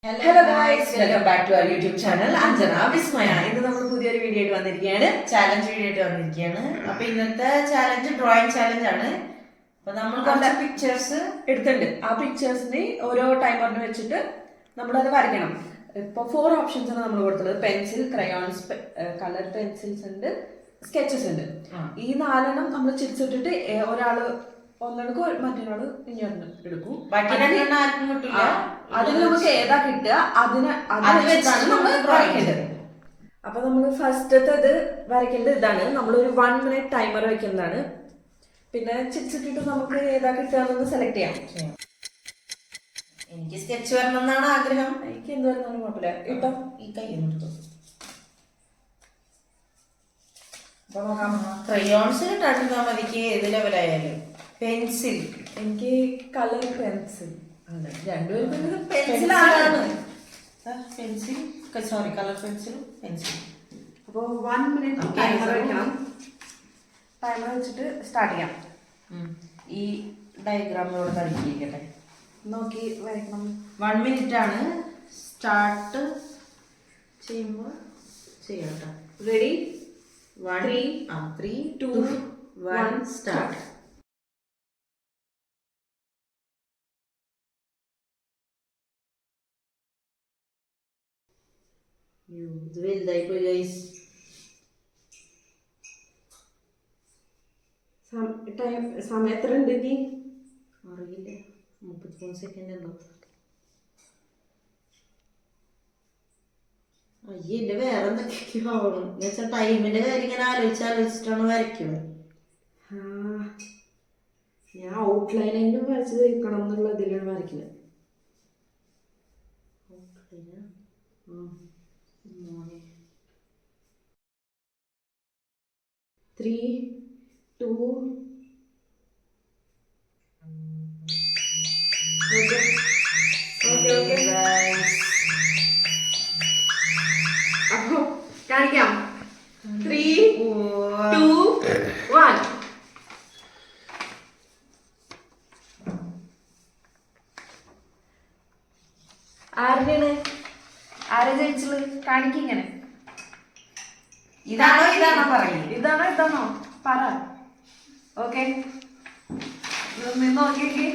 Hello guys, welcome back to our YouTube channel. Anjana Vismaya. ഇന്ന് നമ്മൾ പുതിയൊരു video ആയിട്ട് വന്നിരിക്കുകയാണ്, ചാലഞ്ച് വീഡിയോ ആയിട്ട് വന്നിരിക്കുകയാണ്. അപ്പൊ ഇന്നത്തെ ചാലഞ്ച് ഡ്രോയിങ് ചാലഞ്ച് ആണ്. അപ്പൊ നമ്മൾ കുറച്ച് പിക്ചേഴ്സ് എടുത്തിട്ടുണ്ട്. ആ പിക്ചേഴ്സിന് ഓരോ ടൈമറിന് വെച്ചിട്ട് നമ്മളത് വരയ്ക്കണം. ഇപ്പൊ 4 ഓപ്ഷൻസ് ആണ് നമ്മൾ കൊടുത്തത്. പെൻസിൽ, ക്രയോൺസ്, കളർ പെൻസിൽസ് ഉണ്ട്, സ്കെച്ചസ് ഉണ്ട്. ഈ 4 നമ്മൾ ചിരിച്ചിട്ടിട്ട് ഒരാള് ഒന്നെടുക്കും, മറ്റൊരാള് ഇങ്ങോട്ട് എടുക്കും. അതിന് നമുക്ക് ഏതാ കിട്ടുക അത് വെച്ചാണ് നമ്മൾ വരയ്ക്കേണ്ടത്. അപ്പൊ നമ്മൾ ഫസ്റ്റത്തത് വരയ്ക്കേണ്ടത് ഇതാണ്. നമ്മളൊരു 1 മിനിറ്റ് ടൈമർ വെക്കുന്നതാണ്. പിന്നെ ചിരിച്ചിട്ടിട്ട് നമുക്ക് ഏതാ കിട്ടുക സെലക്ട് ചെയ്യാം. എനിക്ക് സ്കെച്ച് വരണമെന്നാണ് ആഗ്രഹം. എനിക്ക് എന്ത് വരുന്നാലും കുഴപ്പമില്ല. ഇട്ടോ ഈ കൈ ക്രയോൺസ് കിട്ടാണ്ടിരുന്നാ മതിക്ക് ഏത് ലെവലായാലും. പെൻസിൽ, എനിക്ക് കളർ പെൻസിൽ ആണ്. രണ്ടുപേരും പെൻസിലാണ്. പെൻസിൽ, സോറി, കളർ പെൻസിലും പെൻസിൽ. അപ്പോൾ 1 മിനിറ്റ് ടൈമർ വെക്കണം. ടൈമർ വെച്ചിട്ട് സ്റ്റാർട്ട് ചെയ്യാം. ഈ ഡയഗ്രാമിലൂടെ കളിക്കട്ടെ, നോക്കി വരയ്ക്കണം. 1 മിനിറ്റ് ആണ്. സ്റ്റാർട്ട് ചെയ്യുമ്പോൾ ചെയ്യാം കേട്ടോ. റെഡി? 3, 2, 1 സ്റ്റാർട്ട്. ഇത് വലുതായി പോയി ഗൈസ്. സമയം എത്ര ഉണ്ട് ഇനി? അറിയില്ല, 33 സെക്കൻഡ് ഉണ്ടോ? അയ്യ, എന്റെ വേറെ എന്തൊക്കെയൊക്കെ ആവണം എന്ന് വെച്ചാൽ ടൈമിന്റെ കാര്യം ഇങ്ങനെ ആലോചിച്ചിട്ടാണ് വരയ്ക്കുന്നത്. ഞാൻ ഔട്ട്ലൈനും വരച്ച് തീർക്കണം എന്നുള്ള ഇതിലാണ് വരയ്ക്കുന്നത്. 3, 2 അപ്പൊ കാണിക്കാം. 3, 2, 1. ആരാ ജയിച്ചത്? കാണിക്കിങ്ങനെ. ഇതാണോ പറയും? ഇതാണോ പറ. ഓക്കെ, നോക്കിയേക്ക്.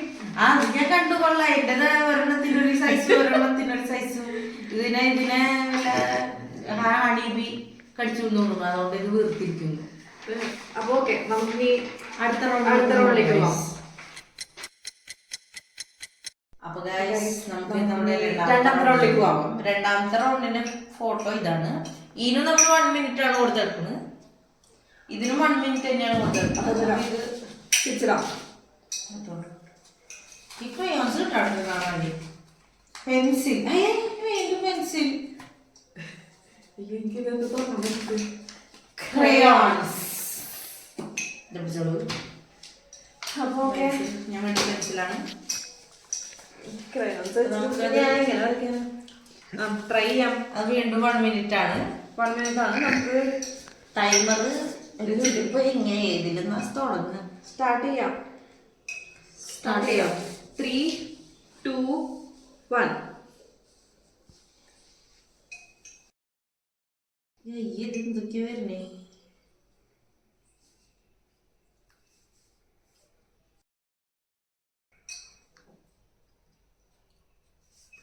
ഞാൻ കണ്ടുകൊള്ളാം. എന്റെ ഒരെണ്ണത്തിനൊരു സൈസ്, ഒരെണ്ണത്തിനൊരു സൈസ്. ഇതിനെ ഹണിബി കടിച്ചു തോന്നുന്നു, അതുകൊണ്ട് ഇത് വീർത്തിരിക്കുന്നു. അപ്പൊ ഓക്കെ, നമുക്ക് അടുത്ത റൗണ്ടിലേക്ക് പോവാം. അപ്പൊ നമുക്ക് നമ്മുടെ രണ്ടാമത്തെ റൗണ്ടിലേക്ക് പോവാം. രണ്ടാമത്തെ റൗണ്ടിന്റെ ഫോട്ടോ ഇതാണ്. ഇതിനും നമ്മൾ 1 മിനിറ്റ് ആണ് കൊടുത്തെടുക്കുന്നത്. ഇതിനും 1 മിനിറ്റ് തന്നെയാണ് കൊടുത്തെടുക്കുന്നത്. ഈ ക്രയോൺസ് കിട്ടാണ്ട് കാണാൻ വേണ്ടി പെൻസിൽ, വീണ്ടും പെൻസിൽ, ക്രയോൺസ്. അപ്പൊ ഓക്കെ, ഞാൻ വേണ്ടി പെൻസിലാണ്. ട്രൈ ചെയ്യാം. അത് വീണ്ടും 1 മിനിറ്റ് ആണ്. 1 മിനിറ്റ് ആണ്. നമുക്ക് ടൈമർ ഇപ്പൊ എങ്ങനെ ഏതിലും തുടങ്ങുക. സ്റ്റാർട്ട് ചെയ്യാം. 3, 2, 1. ഇത് എന്തൊക്കെയാ വരണേ?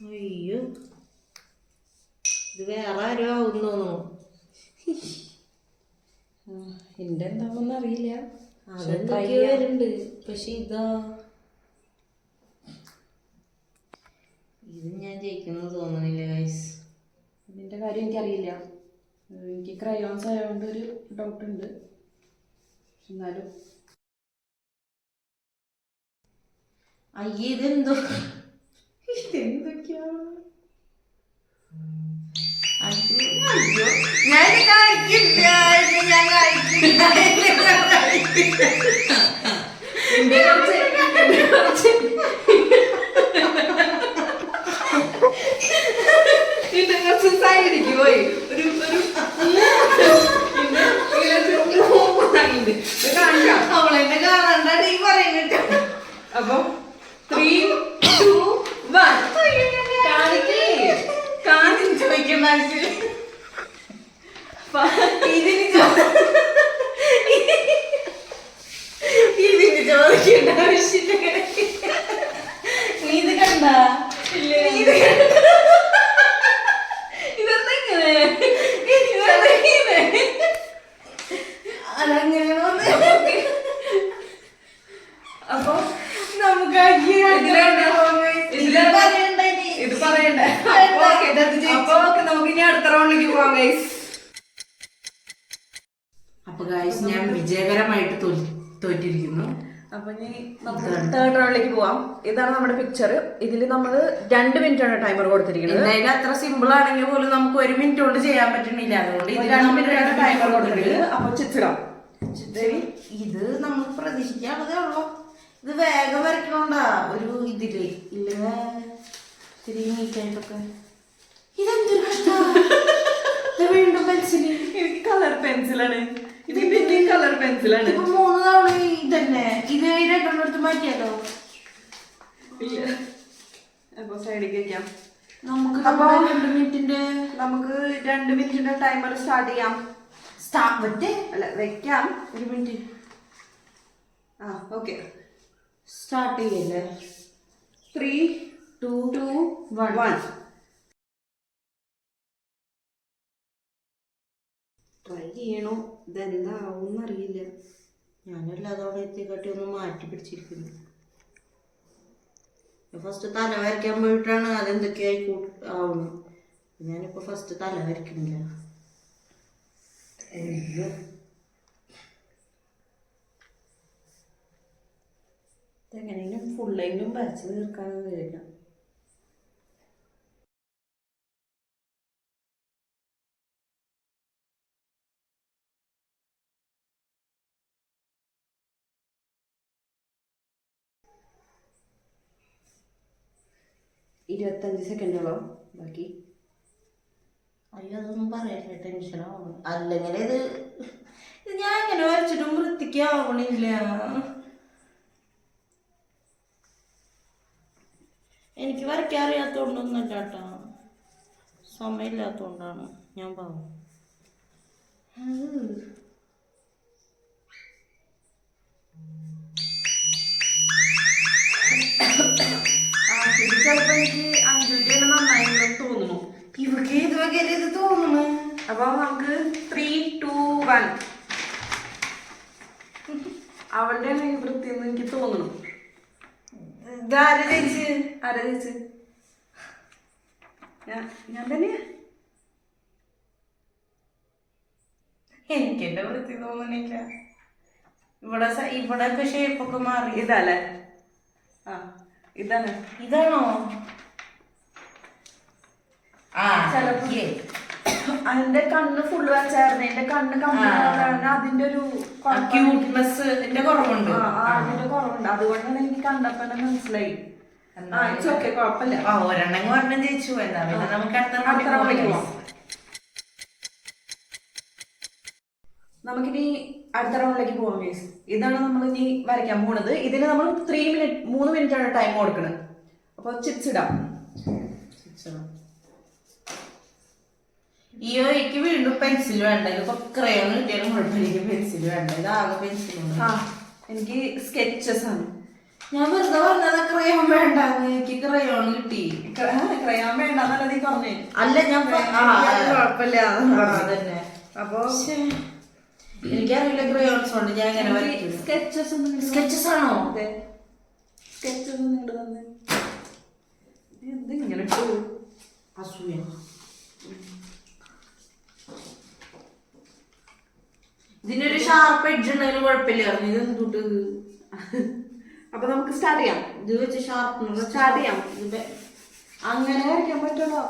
അയ്യോ, ഇത് വേറെ ആരും ആവും തോന്നുന്നു. എന്റെ എന്താണെന്ന് അറിയില്ല. അതെന്തൊക്കെയോ വരുന്നുണ്ട്. പക്ഷെ ഇത് ഞാൻ ജയിക്കുന്നു തോന്നുന്നില്ല ഗൈസ്. ഇതിന്റെ കാര്യം എനിക്കറിയില്ല. എനിക്ക് ക്രയോൺസ് ആയതുകൊണ്ട് ഒരു ഡൗട്ട് ഉണ്ട്. എന്നാലും അയ്യേ, ഇതെന്തൊക്കെയാണ്? ഞാൻ കഴിക്കില്ല. പോയി അവളെന്നെ കാണാണ്ടാണ് ഈ പറയുന്നത്. അപ്പൊ 3, 2, 1. കാണിക്കേ. ആക്ച്വലി. ഇതിന് ചോദിക്കേണ്ട ആവശ്യമില്ല. നീ ഇത് കണ്ട? ഇതെന്തെങ്ങനെ അതങ്ങനെയാണോ? അപ്പൊ നമുക്ക് ഇത് പറയണ്ട. അപ്പൊ നമുക്ക് ഇനി അടുത്ത റൗണ്ടിലേക്ക് പോവാം ഗൈസ്. അപ്പൊ ഗൈസ് ഞാൻ വിജയകരമായിട്ട് തോറ്റിരിക്കുന്നു. അപ്പൊ ഇനി നമുക്ക് തേർഡ് റൗണ്ടിലേക്ക് പോവാം. ഇതാണ് നമ്മുടെ പിക്ചർ. ഇതിൽ നമ്മൾ 2 മിനിറ്റാണ് ടൈമർ കൊടുത്തിരിക്കുന്നത്. എന്തായാലും അത്ര സിമ്പിൾ ആണെങ്കിൽ പോലും നമുക്ക് 1 മിനിറ്റ് കൊണ്ട് ചെയ്യാൻ പറ്റുന്നില്ല. അതുകൊണ്ട് 2 മിനിറ്റാണ് ടൈമർ കൊടുത്തിരിക്കുന്നത്. അപ്പൊ ചിത്രം ഇത് നമ്മൾ പ്രതീക്ഷിക്കാണതേ ഉള്ളൂ. ഇത് വേഗം വരയ്ക്കണോണ്ടാ ഒരു ഇതില് ഇല്ല ഇത്തിരി നീറ്റായിട്ടൊക്കെ. ഇതെന്തൊരു കഷ്ടം. വീണ്ടും പെൻസില്. എനിക്ക് കളർ പെൻസിലാണ്. ഇത് പിന്നെയും കളർ പെൻസിലാണ്. ഇപ്പൊ 3 തവണ ഇതന്നെ. ഇത് 2 എടുത്ത് മാറ്റിയാലോ? അപ്പൊ സൈഡിലേക്ക് വെക്കാം. നമുക്ക് അപ്പൊ 2 മിനിറ്റിന്റെ നമുക്ക് 2 മിനിറ്റിന്റെ ടൈമർ സ്റ്റാർട്ട് ചെയ്യാം. അല്ല വെക്കാം. 1 മിനിറ്റ് ഓക്കെ. സ്റ്റാർട്ട് ചെയ്യല്ലേ? 3, 2, 1. ട്രൈ ചെയ്യണോ? ഇതെന്താവും അറിയില്ല. ഞാനെല്ലാതോടെ എത്തിക്കാട്ടി ഒന്ന് മാറ്റി പിടിച്ചിരിക്കുന്നു. ഫസ്റ്റ് തല വരയ്ക്കാൻ പോയിട്ടാണ് അതെന്തൊക്കെയായി ആവുന്നത്. ഞാനിപ്പോ ഫസ്റ്റ് തല വരയ്ക്കുന്നില്ല. എങ്ങനെയെങ്കിലും ഫുള്ളെങ്കിലും വരച്ച് തീർക്കാന്ന് വിചാരിക്കാം. ഇരുപത്തഞ്ച് സെക്കൻഡോളം ബാക്കി. അയ്യോ അതൊന്നും പറയല്ലേ, ടെൻഷനാവും. അല്ലെങ്കിൽ ഇത് ഞാൻ ഇങ്ങനെ വരച്ചിട്ടും വൃത്തിക്കാവണില്ല. എനിക്ക് വരയ്ക്കാൻ അറിയാത്തോണ്ടൊന്നല്ല കേട്ടോ, സമയമില്ലാത്തോണ്ടാണ്. ഞാൻ പാവം. ചിലപ്പോ എനിക്ക് 5 മിനിറ്റ് നന്നായി തോന്നുന്നു. ഇവർക്ക് ഏത് വകയിൽ ഇത് തോന്നുന്നു. അപ്പൊ നമുക്ക് 3, 2, 1. അവളുടെ വൃത്തി എന്ന് എനിക്ക് തോന്നുന്നു. ഇതാര് ജയിച്ച്? ആരാ ജയിച്ച്? ഞാൻ തന്നെയാ. എനിക്ക് എന്റെ വൃത്തി തോന്നണില്ല. ഇവിടെ ഷേപ്പൊക്കെ മാറി. ഇതല്ലേ? ഇതാണ്. ഇതാണോ? ചിലപ്പോ അതിന്റെ കണ്ണ് ഫുള്ള് വെച്ചായിരുന്നു. എന്റെ കണ്ണ് കമ്പിളാണ്. അതിന്റെ ഒരു ക്യൂട്ട്നെസ് കുറവുണ്ട്. അതിന്റെ കുറവുണ്ട്. അതുകൊണ്ടാണ് എനിക്ക് കണ്ടപ്പോ തന്നെ മനസ്സിലായി. ഓക്കെ, കുഴപ്പമില്ല. ഒരെണ്ണം ജയിച്ചു. എന്നാ പിന്നെ നമുക്ക് അടുത്ത റൗണ്ടിലേക്ക് പോവാം. നമുക്കിനി അടുത്ത റൗണ്ടിലേക്ക് പോവാം ഗൈസ്. ഇതാണ് നമ്മൾ ഇനി വരയ്ക്കാൻ പോണത്. ഇതിന് നമ്മൾ 3 മിനിറ്റാണ് ടൈം കൊടുക്കുന്നത്. അപ്പൊ ചിപ്സ് ഇടാം. അയ്യോ എനിക്ക് വീണ്ടും പെൻസിൽ വേണ്ട. ഇപ്പൊ ക്രയോൺ കിട്ടിയാലും കുഴപ്പമില്ല. പെൻസിൽ വേണ്ട. ഇതാകെ പെൻസിലുണ്ട്. എനിക്ക് സ്കെച്ചസ് ആണ്. ഞാൻ വെറുതെ പറഞ്ഞത് ക്രയോൺ വേണ്ട. എനിക്ക് ക്രയോൺ കിട്ടി. ക്രയോൺ വേണ്ടെന്നല്ല നീ പറഞ്ഞേ. അല്ല ഞാൻ കുഴപ്പമില്ല. അതന്നെ. അപ്പൊ എനിക്കറിയില്ല ക്രയോൺസ് കൊണ്ട് ഞാൻ എങ്ങനെ സ്കെച്ചസ് ആണോ? സ്കെച്ചസ് നിങ്ങൾ തന്നെ ഇത് ഇങ്ങനെ അസൂയ. ഇതിനൊരു ഷാർപ്പ് എഡ്ജ് ഉണ്ടെങ്കിലും കുഴപ്പമില്ലായിരുന്നു. ഇത് എന്തുട്ട്? അപ്പൊ നമുക്ക് സ്റ്റാർട്ട് ചെയ്യാം. ഇത് വെച്ച് ഷാർപ്പ് സ്റ്റാർട്ട് ചെയ്യാം. അങ്ങനെ വരയ്ക്കാൻ പറ്റുള്ളൂ.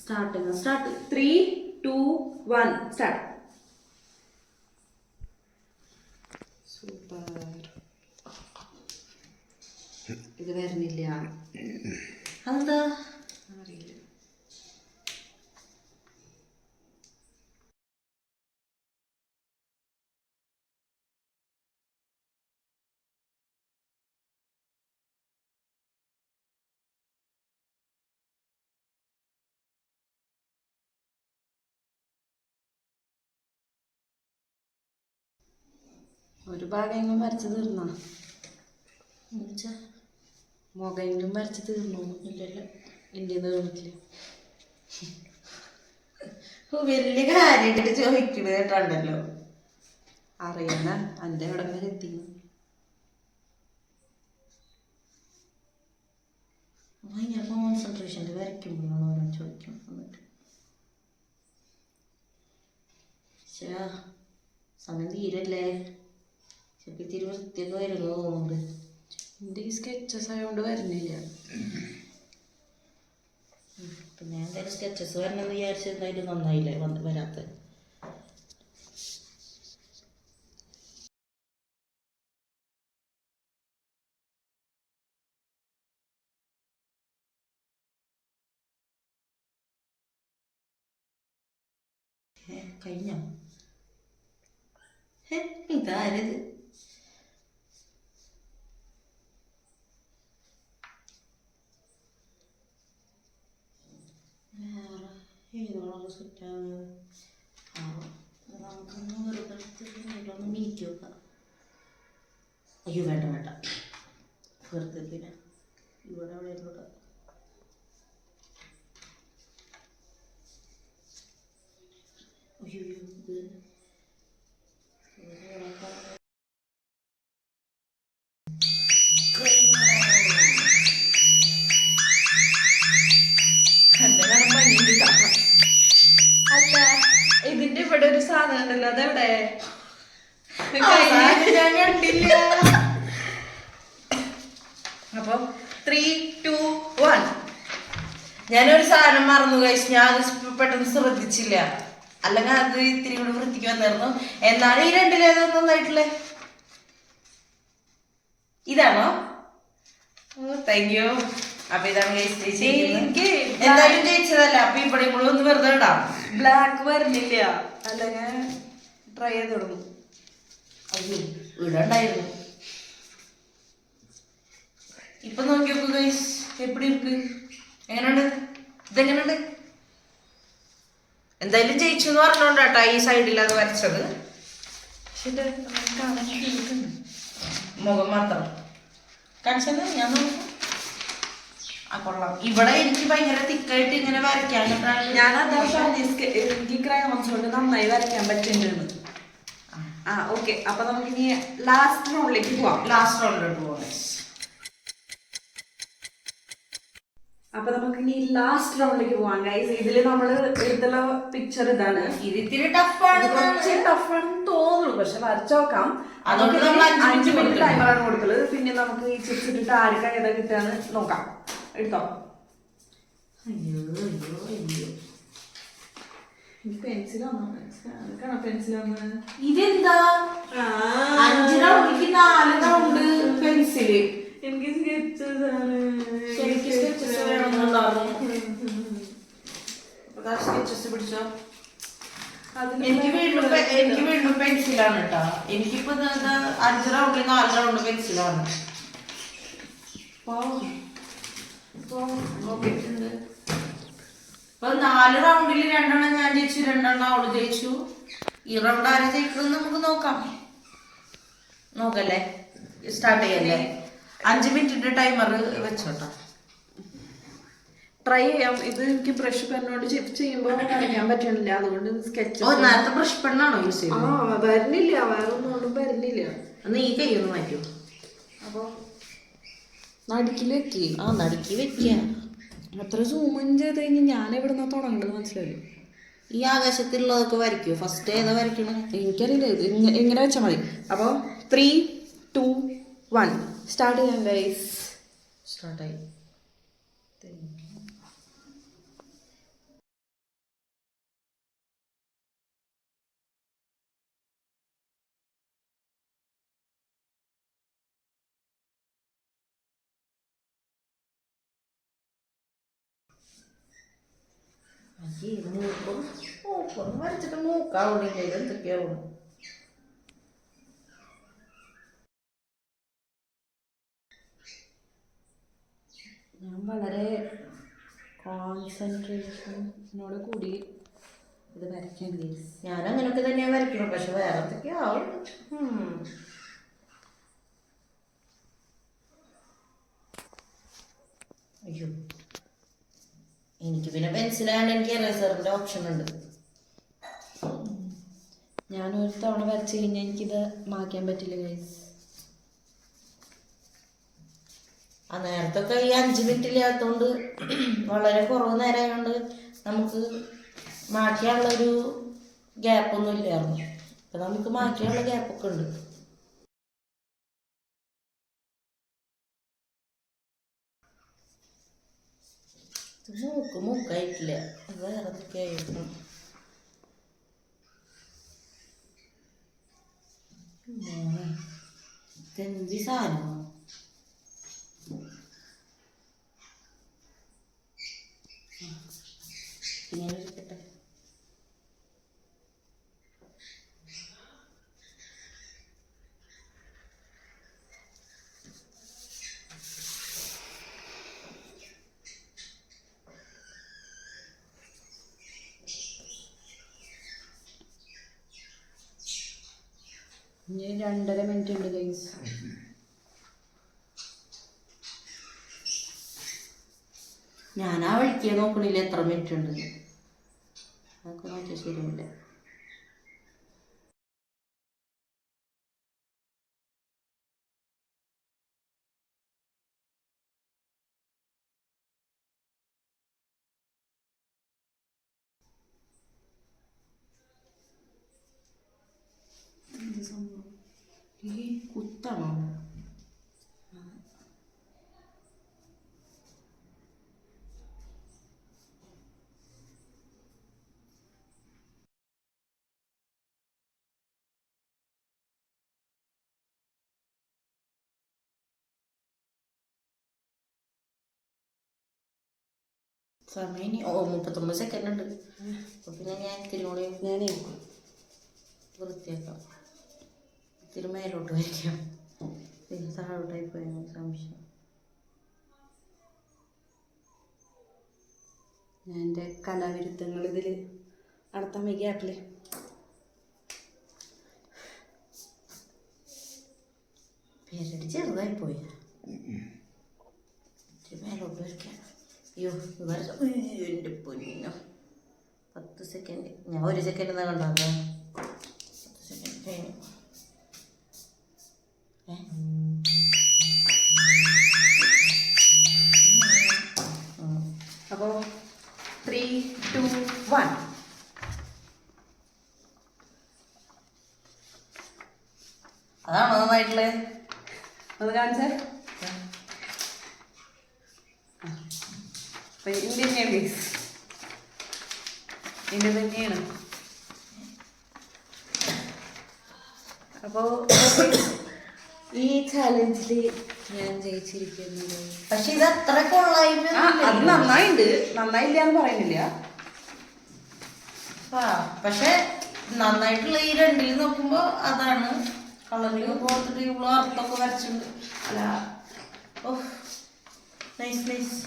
Start 3, 2, 1 start. സൂപ്പർ. ഇത് വരുന്നില്ല. അതെന്താ? ഒരു ഭാഗമെങ്കിലും വരച്ച് തീർന്നാ മുഖമെങ്കിലും വരച്ച് തീർന്നു. ഇല്ലല്ലോ. എൻ്റെ തീർന്നിട്ടില്ല. വലിയ കാര്യമായിട്ട് ചോദിക്കണത് കേട്ടാണ്ടല്ലോ. അറിയണ എൻ്റെ അവിടെ വരെ എത്തി. ഭയങ്കര കോൺസെൻട്രേഷനിൽ വരയ്ക്കുമ്പോഴാണ് ഓരോ ചോദിക്കണം. എന്നിട്ട് സമയം തീരല്ലേ. ചിലപ്പോൾ ഇത്തിരി വൃത്തിയൊക്കെ വരുന്നു തോന്നുന്നുണ്ട്. എൻ്റെ ഈ സ്കെച്ചസ് ആയതുകൊണ്ട് വരുന്നില്ല. പിന്നെ എന്തായാലും സ്കെച്ചസ് വരണമെന്ന് വിചാരിച്ച് എന്തായാലും നന്നായില്ലേ വരാത്ത. കഴിഞ്ഞോ? ഇതാരത്? വേറെ ഏതാണ് സെറ്റാണ്? നമുക്കൊന്ന് വെറുതെ ഒന്ന് മീറ്റ് നോക്കാം. അയ്യോ വേണ്ട വേണ്ട, വെറുതെ പിന്നെ ഇവിടെ അവിടെ ഇരുന്നോട്ടെ. അയ്യോ ഇത് അല്ല, ഇതിന്റെ ഇവിടെ ഒരു സാധനം ഉണ്ടല്ലോ, അതെവിടെ? ഞാൻ കണ്ടില്ല. അപ്പൊ 3, 2, 1. ഞാനൊരു സാധനം മറന്നു കഴിച്ചു. ഞാൻ അത് പെട്ടെന്ന് ശ്രദ്ധിച്ചില്ല. അല്ലെങ്കിൽ അത് ഇത്തിരി കൂടെ വൃത്തിക്ക് വന്നായിരുന്നു. എന്നാലും ഈ രണ്ടിലേതോ നന്നായിട്ടില്ലേ? ഇതാണോ? Thank you. അപ്പൊ ഇതാണ് എന്തായാലും ജയിച്ചതല്ല. അപ്പൊ ഇവിടെ കൂടെ ഒന്ന് വെറുതെ ഇടാം. ബ്ലാക്ക് വരുന്നില്ല, അല്ലെങ്കിൽ ട്രൈ ചെയ്ത് തുടങ്ങും. അയ്യോ ഇടണ്ടായിരുന്നു. ഇപ്പൊ നോക്കി നോക്കൂ ഗൈസ്, എപ്പിടി ഇருக்கு? എങ്ങനെയുണ്ട്? ഇതെങ്ങനെയുണ്ട്? എന്തായാലും ജയിച്ചു എന്ന് പറഞ്ഞോണ്ടാട്ടാ ഈ സൈഡിൽ അത് വരച്ചത്. മുഖം മാത്രം കാണിച്ചത് ഞാൻ നോക്കാം. ആ കൊള്ളാം. ഇവിടെ എനിക്ക് ഭയങ്കര തിക്കായിട്ട് ഇങ്ങനെ വരയ്ക്കാൻ ഞാൻ എനിക്ക് ക്രയോൺസ് കൊണ്ട് നന്നായി വരയ്ക്കാൻ പറ്റുന്നുണ്ട്. ഓക്കെ. അപ്പൊ നമുക്ക് ഇനി ലാസ്റ്റ് റൗണ്ടിലേക്ക് പോവാം. ലാസ്റ്റ് റൗണ്ടിലോട്ട് പോകാം. അപ്പൊ നമുക്ക് ഇനി ലാസ്റ്റ് റൗണ്ടിലേക്ക് പോവാം ഗൈസ്. ഇതില് നമ്മള് എടുത്തുള്ള പിക്ചർ ഇതാണ്. ഇത് ഇത്തിരി ടഫാണ്. കുറച്ച് ടഫാണെന്ന് തോന്നുന്നു, പക്ഷെ വരച്ചു നോക്കാം. അതുകൊണ്ട് നമ്മൾ 5 മിനിറ്റ് ടൈമറാണ് കൊടുത്തത്. പിന്നെ നമുക്ക് ഈ ചിപ്സ് ഇട്ടിട്ട് ആർക്കാ ഏതാ കിട്ടാന്ന് നോക്കാം. എടുത്തോ. അയ്യോ അയ്യോ അയ്യോ, എനിക്ക് പെൻസിൽ പെൻസിൽ ഇതെന്താ? 5 റൗണ്ടിലേക്ക് 4 റൗണ്ട് പെൻസില്. എനിക്ക് സ്കെച്ചസ് ആണ്. സ്കെച്ചസ് വേണമെന്നുണ്ടായിരുന്നു. സ്കെച്ചസ് പിടിച്ചോ. എനിക്ക് വീണ്ടും പെൻസിലാണ് കേട്ടോ. എനിക്കിപ്പോ 5 റൗണ്ടിൽ 4 റൗണ്ട് പെൻസിലാണ്. ഇപ്പൊ 4 റൗണ്ടിൽ 2 എണ്ണം ഞാൻ ജയിച്ചു, 2 എണ്ണം അവള് ജയിച്ചു. ഈ റൗണ്ട് ആര് ജയിക്കുന്നത് നമുക്ക് നോക്കല്ലേ. സ്റ്റാർട്ട് ചെയ്യല്ലേ? 5 മിനിറ്റിന്റെ ടൈമർ വെച്ചോട്ടോ. ട്രൈ ചെയ്യാം. ഇത് എനിക്ക് ബ്രഷ് പെന്നോട് ചെയ്യുമ്പോൾ വരയ്ക്കാൻ പറ്റണില്ല, അതുകൊണ്ട് സ്കെച്ച്. നേരത്തെ ബ്രഷ് പെണ്ണാണോ യൂസ് ചെയ്യുന്നത്? വരുന്നില്ല, വേറെ ഒന്നും വരുന്നില്ല. അന്ന് ഈ കൈ ഒന്ന് മാറ്റൂ. അപ്പൊ നടുക്കിൽ വെക്കി. നടുക്കി വെക്കുക. അത്ര സൂം ചെയ്ത് കഴിഞ്ഞ് ഞാൻ എവിടെ നിന്നാ തുടങ്ങേണ്ടത് മനസ്സിലായില്ലോ. ഈ ആകാശത്തിലുള്ളതൊക്കെ വരയ്ക്കൂ. ഫസ്റ്റ് ഏതാ വരയ്ക്കണം? എനിക്കറിയില്ല. ഇത് ഇങ്ങനെ വെച്ചാൽ മതി. അപ്പോൾ 3, 2, 1 സ്റ്റാർട്ട് ചെയ്യാം ഗൈസ്. സ്റ്റാർട്ടായി. വരച്ചിട്ട് മൂക്കാവണില്ല. ഇതെന്തൊക്കെയാവും? ഞാൻ വളരെ കോൺസെൻട്രേഷനോട് കൂടി ഇത് വരയ്ക്കാൻ ഗൈസ്. ഞാൻ അങ്ങനെയൊക്കെ തന്നെയാണ് വരയ്ക്കണം. പക്ഷെ വേറെ എന്തൊക്കെയാവും. അയ്യോ, എനിക്ക് പിന്നെ പെൻസിലാണ്, എനിക്ക് ഇറേസറിന്റെ ഓപ്ഷൻ ഉണ്ട്. ഞാനൊരു തവണ വരച്ച് കഴിഞ്ഞാൽ എനിക്കിത് മായ്ക്കാൻ പറ്റില്ല ഗൈസ്. ആ നേരത്തൊക്കെ ഈ 5 മിനിറ്റില്ലാത്തതുകൊണ്ട് വളരെ കുറവ് നേരം ആയതുകൊണ്ട് നമുക്ക് മായ്ക്കാനുള്ളൊരു ഗ്യാപ്പൊന്നും ഇല്ലായിരുന്നു. ഇപ്പം നമുക്ക് മായ്ക്കാനുള്ള ഗ്യാപ്പൊക്കെ ഉണ്ട്. മൂക്കായിട്ടില്ല, വേറെ എന്തൊക്കെ ആയിരുന്നു. എന്ത് സാധനമോ ഇങ്ങനെ ഇരിക്കട്ടെ. ഇനി 2.5 മിനിറ്റ് ഉണ്ട് ഗൈസ്. ഞാൻ ആ വഴിക്ക് നോക്കണില്ല എത്ര മിനിറ്റ് ഉണ്ട്, അതൊക്കെ നോക്കിയാൽ ശരിയല്ല. ഈ കുത്താണോ? സമയം 39 സെക്കൻഡ് ഉണ്ട്. അപ്പോൾ പിന്നെ ഞാൻ ഇത്തിരി കൂടി വൃത്തിയാക്കാം. ഇത്തിരി മേലോട്ട് വരയ്ക്കാം. താഴോട്ടായി പോയ സംശയം. ഞാൻ എൻ്റെ കലാവിരുദ്ധങ്ങൾ ഇതിൽ നടത്താൻ വൈകിയാട്ടില്ലേ. പേരടി ചെറുതായി പോയി. ഇത്തിരി മേലോട്ട് വരയ്ക്കാം. അയ്യോ എൻ്റെ പൊന്നോ, 10 സെക്കൻഡ്. ഞാൻ 1 സെക്കൻഡ് എന്നാ കണ്ടോ? 10 സെക്കൻഡ് കഴിഞ്ഞു. അപ്പോൾ 3, 2, 1. അതാണോ നന്നായിട്ടുള്ളത്? അത് കാണിച്ചേ. ഇന്ത്യ തന്നെയാണ് ഗൈസ്, ഇന്ത്യ തന്നെയാണ്. അപ്പോൾ ഈ ചാലഞ്ചിൽ ഞാൻ ജയിച്ചിരിക്കുന്നത്. പക്ഷെ ഇത് അത്ര കൊള്ളായ്മ. അത് നന്നായിണ്ട്, നന്നായില്ല എന്ന് പറയുന്നില്ല. പക്ഷെ നന്നായിട്ടുള്ള ഈ 2 നോക്കുമ്പോ അതാണ് കളറിൽ പോലത്തെ ഇവളോ അർത്ഥമൊക്കെ വരച്ചിട്ടുണ്ട്. അല്ല, നൈസ് നൈസ്.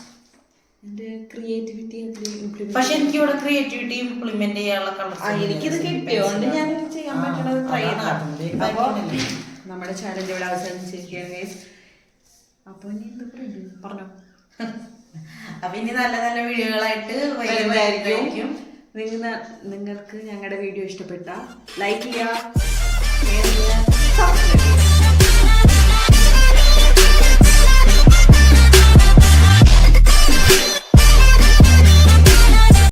എൻ്റെ ക്രിയേറ്റിവിറ്റി പക്ഷെ എനിക്ക് ഇവിടെ ക്രിയേറ്റിവിറ്റി ഇംപ്ലിമെന്റ് ചെയ്യാനുള്ള കളർ എനിക്കിത് കിട്ടിയോണ്ട് ഞാൻ ചെയ്യാൻ പറ്റണത് ട്രൈ ചെയ്താ. നമ്മുടെ ചാലഞ്ച് ഇവിടെ അവസാനിച്ചിരിക്കുകയാണ് ഗൈസ്. അപ്പൊ ഇനി എന്തൊക്കെ പറഞ്ഞോ. അപ്പൊ ഇനി നല്ല നല്ല വീഡിയോകളായിട്ട് വരുന്നതായിരിക്കും. നിങ്ങൾക്ക് ഞങ്ങളുടെ വീഡിയോ ഇഷ്ടപ്പെട്ട ലൈക്ക് ചെയ്യുക, ഷെയർ ചെയ്യുക,